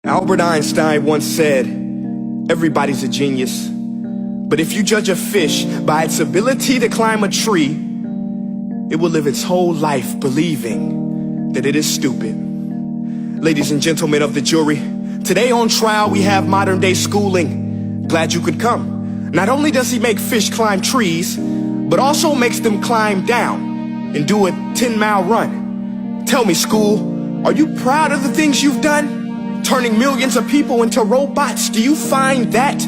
Albert Einstein once said, everybody's a genius, but if you judge a fish by its ability to climb a tree, it will live its whole life believing that it is stupid. Ladies and gentlemen of the jury, today on trial we have modern day schooling. Glad you could come. Not only does he make fish climb trees, but also makes them climb down and do a 10-mile run. Tell me, school, are you proud of the things you've done? Turning millions of people into robots, do you find that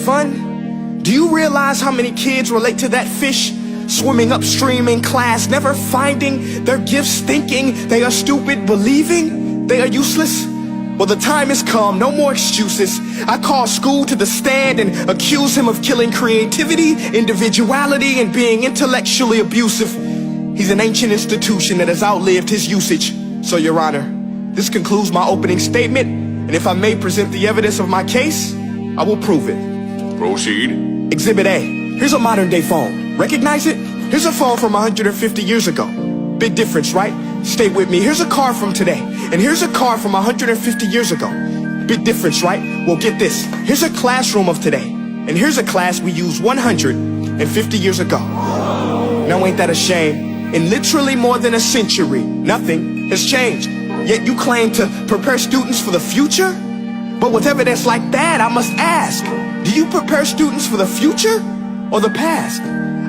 fun? Do you realize how many kids relate to that fish? Swimming upstream in class, never finding their gifts, thinking they are stupid, believing they are useless? Well, the time has come, no more excuses. I call school to the stand and accuse him of killing creativity, individuality, and being intellectually abusive. He's an ancient institution that has outlived his usage. So, Your Honor, this concludes my opening statement, and if I may present the evidence of my case, I will prove it. Proceed. Exhibit A. Here's a modern day phone. Recognize it? Here's a phone from 150 years ago. Big difference, right? Stay with me. Here's a car from today, and here's a car from 150 years ago. Big difference, right? Well, get this. Here's a classroom of today, and here's a class we used 150 years ago. Now ain't that a shame? In literally more than a century, nothing has changed. Yet you claim to prepare students for the future? But with evidence like that, I must ask, do you prepare students for the future or the past?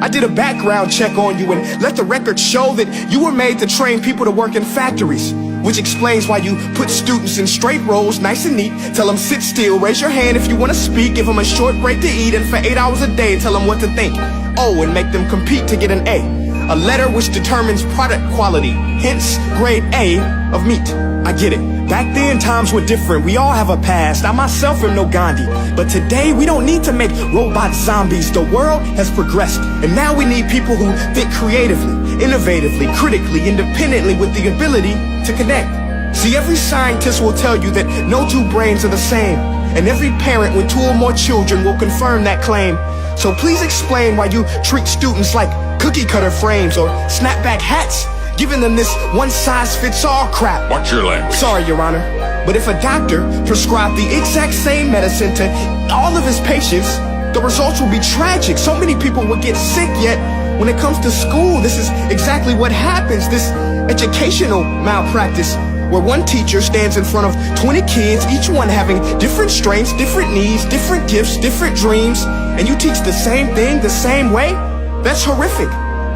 I did a background check on you and let the record show that you were made to train people to work in factories, which explains why you put students in straight rows, nice and neat, tell them sit still, raise your hand if you want to speak, give them a short break to eat, and for 8 hours a day tell them what to think. Oh, and make them compete to get an A. A letter which determines product quality, hence grade A of meat. I get it. Back then, times were different. We all have a past. I myself am no Gandhi. But today, we don't need to make robot zombies. The world has progressed. And now we need people who think creatively, innovatively, critically, independently, with the ability to connect. See, every scientist will tell you that no two brains are the same. And every parent with 2 or more children will confirm that claim. So please explain why you treat students like cookie cutter frames or snapback hats, giving them this one-size-fits-all crap. Watch your language. Sorry, Your Honor, but if a doctor prescribed the exact same medicine to all of his patients, the results will be tragic. So many people will get sick, yet when it comes to school, this is exactly what happens. This educational malpractice, where one teacher stands in front of 20 kids, each one having different strengths, different needs, different gifts, different dreams, and you teach the same thing the same way? That's horrific.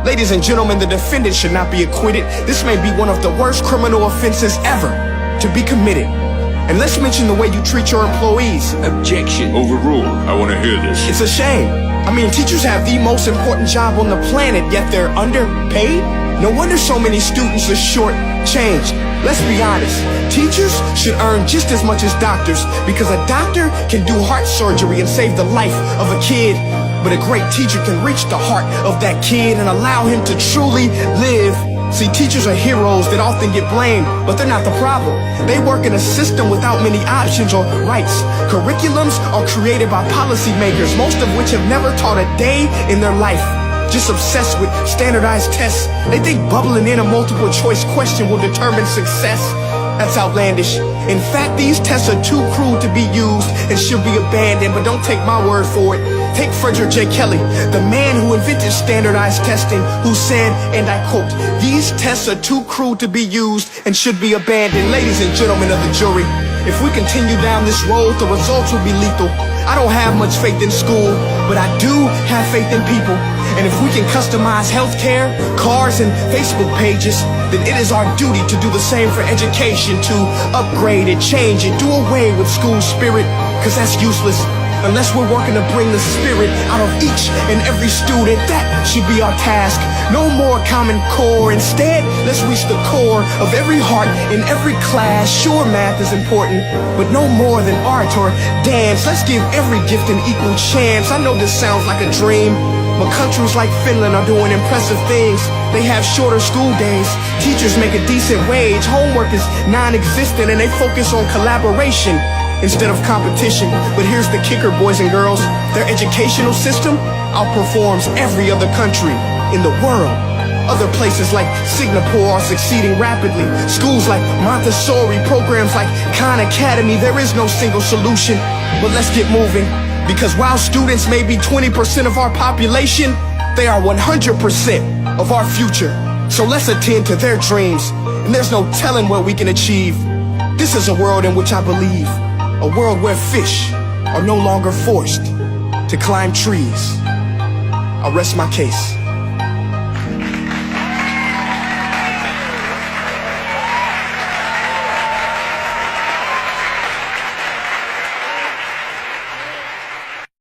Ladies and gentlemen, the defendant should not be acquitted. This may be one of the worst criminal offenses ever to be committed. And let's mention the way you treat your employees. Objection. Overruled. I want to hear this. It's a shame. I mean, teachers have the most important job on the planet, yet they're underpaid? No wonder so many students are short-changed. Let's be honest, teachers should earn just as much as doctors, because a doctor can do heart surgery and save the life of a kid, but a great teacher can reach the heart of that kid and allow him to truly live. See, teachers are heroes that often get blamed, but they're not the problem. They work in a system without many options or rights. Curriculums are created by policymakers, most of which have never taught a day in their life. Just obsessed with standardized tests. They think bubbling in a multiple choice question will determine success. That's outlandish. In fact, these tests are too cruel to be used and should be abandoned, but don't take my word for it. Take Frederick J.Kelly, the man who invented standardized testing, who said, and I quote, "These tests are too cruel to be used and should be abandoned." Ladies and gentlemen of the jury, if we continue down this road, the results will be lethal. I don't have much faith in school, but I do have faith in people. And if we can customize healthcare, cars, and Facebook pages, then it is our duty to do the same for education, to upgrade it, change it, do away with school spirit, because that's useless. Unless we're working to bring the spirit out of each and every student, that should be our task. No more Common Core. Instead, let's reach the core of every heart in every class. Sure, math is important, but no more than art or dance. Let's give every gift an equal chance. I know this sounds like a dream, but countries like Finland are doing impressive things. They have shorter school days, teachers make a decent wage, homework is non-existent, and they focus on collaboration instead of competition. But here's the kicker, boys and girls. Their educational system outperforms every other country in the world. Other places like Singapore are succeeding rapidly. Schools like Montessori, programs like Khan Academy. There is no single solution, but let's get moving. Because while students may be 20% of our population, they are 100% of our future. So let's attend to their dreams, and there's no telling what we can achieve. This is a world in which I believe, a world where fish are no longer forced to climb trees. I'll rest my case.